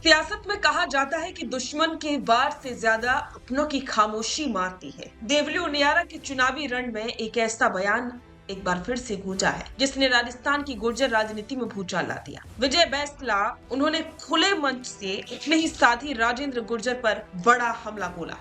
सियासत में कहा जाता है कि दुश्मन के वार से ज्यादा अपनों की खामोशी मारती है। देवली उनियारा के चुनावी रण में एक ऐसा बयान एक बार फिर से गूंजा है जिसने राजस्थान की गुर्जर राजनीति में भूचाल ला दिया। विजय बैंसला उन्होंने खुले मंच से अपने ही साथी राजेंद्र गुर्जर पर बड़ा हमला बोला।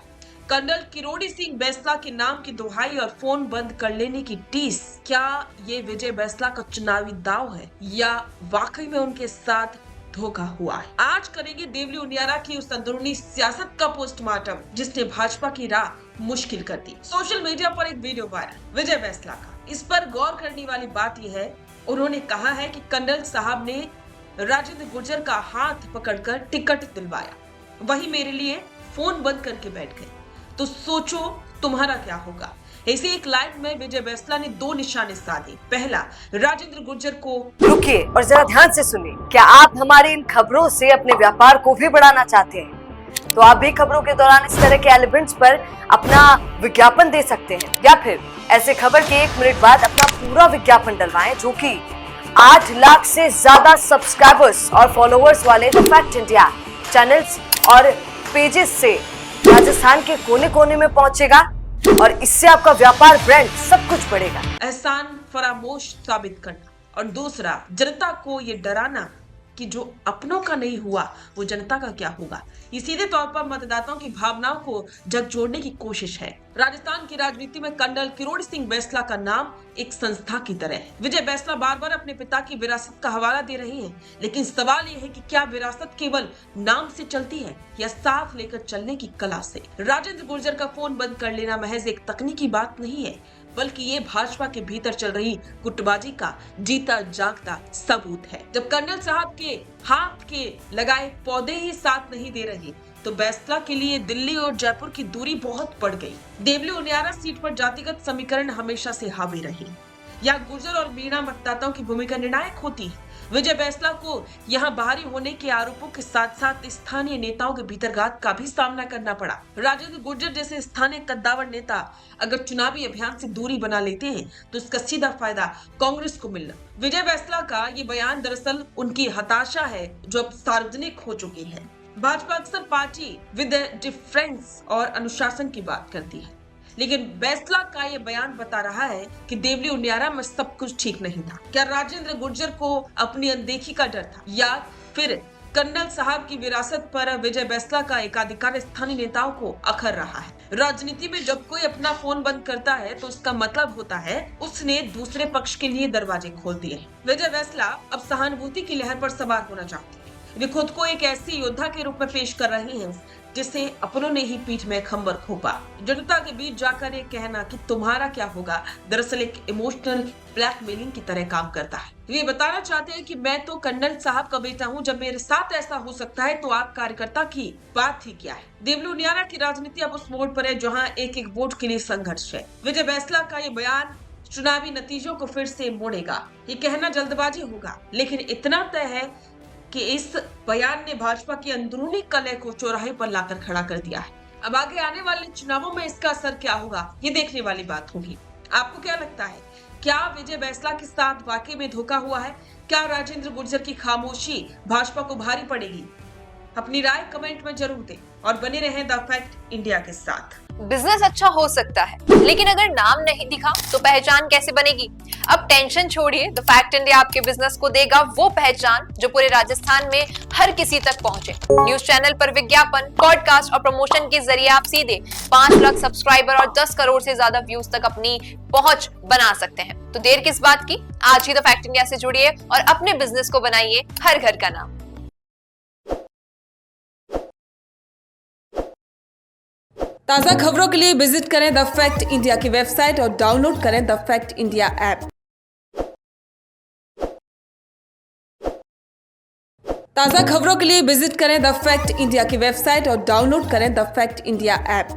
कर्नल किरोड़ी सिंह बैंसला के नाम की दुहाई और फोन बंद कर लेने की टीस, क्या ये विजय बैंसला का चुनावी दांव है या वाकई में उनके साथ धोखा हुआ है? आज करेंगे देवली उनियारा की उस अंदरूनी सियासत का पोस्टमार्टम जिसने भाजपा की राह मुश्किल कर दी। सोशल मीडिया पर एक वीडियो वायरल विजय बैंसला का। इस पर गौर करने वाली बात यह है, उन्होंने कहा है कि कर्नल साहब ने राजेंद्र गुर्जर का हाथ पकड़कर टिकट दिलवाया, वही मेरे लिए फोन बंद करके बैठ गए। तो सोचो तुम्हारा क्या होगा। इसी एक लाइन में विजय बैंसला ने दो निशाने साधे। पहला, राजेंद्र गुर्जर को रुकिए और जरा ध्यान से सुनिए। क्या आप हमारी इन खबरों से अपने व्यापार को भी बढ़ाना चाहते हैं? तो आप भी खबरों के दौरान इस तरह के एलिमेंट्स पर अपना विज्ञापन दे सकते हैं, या फिर ऐसे खबर के 1 मिनट बाद अपना पूरा विज्ञापन डलवाएं, जो कि 8 लाख से ज्यादा सब्सक्राइबर्स और फॉलोअर्स वाले द फैक्ट इंडिया चैनल्स और पेजेस से राजस्थान के कोने कोने में पहुंचेगा और इससे आपका व्यापार, ब्रांड सब कुछ बढ़ेगा। एहसान फरामोश साबित करना और दूसरा, जनता को ये डराना कि जो अपनों का नहीं हुआ वो जनता का क्या होगा। ये सीधे तौर पर मतदाताओं की भावनाओं को झकझोरने की कोशिश है। राजस्थान की राजनीति में कर्नल किरोड़ी सिंह बैंसला का नाम एक संस्था की तरह है। विजय बैंसला बार बार अपने पिता की विरासत का हवाला दे रहे हैं, लेकिन सवाल ये है कि क्या विरासत केवल नाम से चलती है या साथ लेकर चलने की कला से? राजेंद्र गुर्जर का फोन बंद कर लेना महज एक तकनीकी बात नहीं है, बल्कि ये भाजपा के भीतर चल रही गुटबाजी का जीता जागता सबूत है। जब कर्नल साहब के हाथ के लगाए पौधे ही साथ नहीं दे रहे, तो बैंसला के लिए दिल्ली और जयपुर की दूरी बहुत बढ़ गई। देवली उनियारा सीट पर जातिगत समीकरण हमेशा से हावी रहे। यहाँ गुर्जर और मीणा मतदाताओं की भूमिका निर्णायक होती है। विजय बैंसला को यहाँ बाहरी होने के आरोपों के साथ साथ स्थानीय नेताओं के भीतरघात का भी सामना करना पड़ा। राजेंद्र गुर्जर जैसे स्थानीय कद्दावर नेता अगर चुनावी अभियान से दूरी बना लेते हैं तो इसका सीधा फायदा कांग्रेस को मिलना। विजय बैंसला का ये बयान दरअसल उनकी हताशा है जो अब सार्वजनिक हो चुकी है। भाजपा अक्सर पार्टी विद डिफरेंस और अनुशासन की बात करती है, लेकिन बैंसला का ये बयान बता रहा है कि देवली उनियारा में सब कुछ ठीक नहीं था। क्या राजेंद्र गुर्जर को अपनी अनदेखी का डर था, या फिर कर्नल साहब की विरासत पर विजय बैंसला का एकाधिकार स्थानीय नेताओं को अखर रहा है? राजनीति में जब कोई अपना फोन बंद करता है तो उसका मतलब होता है उसने दूसरे पक्ष के लिए दरवाजे खोल दिए। विजय बैंसला अब सहानुभूति की लहर पर सवार होना चाहते हैं। वे खुद को एक ऐसी योद्धा के रूप में पेश कर रहे हैं जिसे अपनों ने ही पीठ में खंबर खोपा। जनता के बीच जाकर ये कहना कि तुम्हारा क्या होगा, दरअसल एक इमोशनल ब्लैकमेलिंग की तरह काम करता है। वे बताना चाहते हैं कि मैं तो कर्नल साहब का बेटा हूं, जब मेरे साथ ऐसा हो सकता है तो आप कार्यकर्ता की बात ही क्या है। देवली उनियारा की राजनीति अब उस मोड़ पर है जहाँ एक एक वोट के लिए संघर्ष है। विजय बैंसला का ये बयान चुनावी नतीजों को फिर से मोड़ेगा। ये कहना जल्दबाजी होगा, लेकिन इतना तय है कि इस बयान ने भाजपा की अंदरूनी कलह को चौराहे पर लाकर खड़ा कर दिया है। अब आगे आने वाले चुनावों में इसका असर क्या होगा, ये देखने वाली बात होगी। आपको क्या लगता है, क्या विजय बैंसला के साथ वाकई में धोखा हुआ है? क्या राजेंद्र गुर्जर की खामोशी भाजपा को भारी पड़ेगी? अपनी राय कमेंट में जरूर दें और बने रहें द फैक्ट इंडिया के साथ। बिजनेस अच्छा हो सकता है, लेकिन अगर नाम नहीं दिखा तो पहचान कैसे बनेगी? अब टेंशन छोड़िए, द फैक्ट इंडिया आपके बिजनेस को देगा वो पहचान जो पूरे राजस्थान में हर किसी तक पहुंचे। न्यूज चैनल पर विज्ञापन, पॉडकास्ट और प्रमोशन के जरिए आप सीधे 5 लाख सब्सक्राइबर और 10 करोड़ से ज्यादा व्यूज तक अपनी पहुंच बना सकते हैं। तो देर किस बात की, आज ही द फैक्ट इंडिया से जुड़िए और अपने बिजनेस को बनाइए हर घर का नाम। ताज़ा खबरों के लिए विजिट करें द फैक्ट इंडिया की वेबसाइट और डाउनलोड करें द फैक्ट इंडिया ऐप। ताज़ा खबरों के लिए विजिट करें द फैक्ट इंडिया की वेबसाइट और डाउनलोड करें द फैक्ट इंडिया ऐप।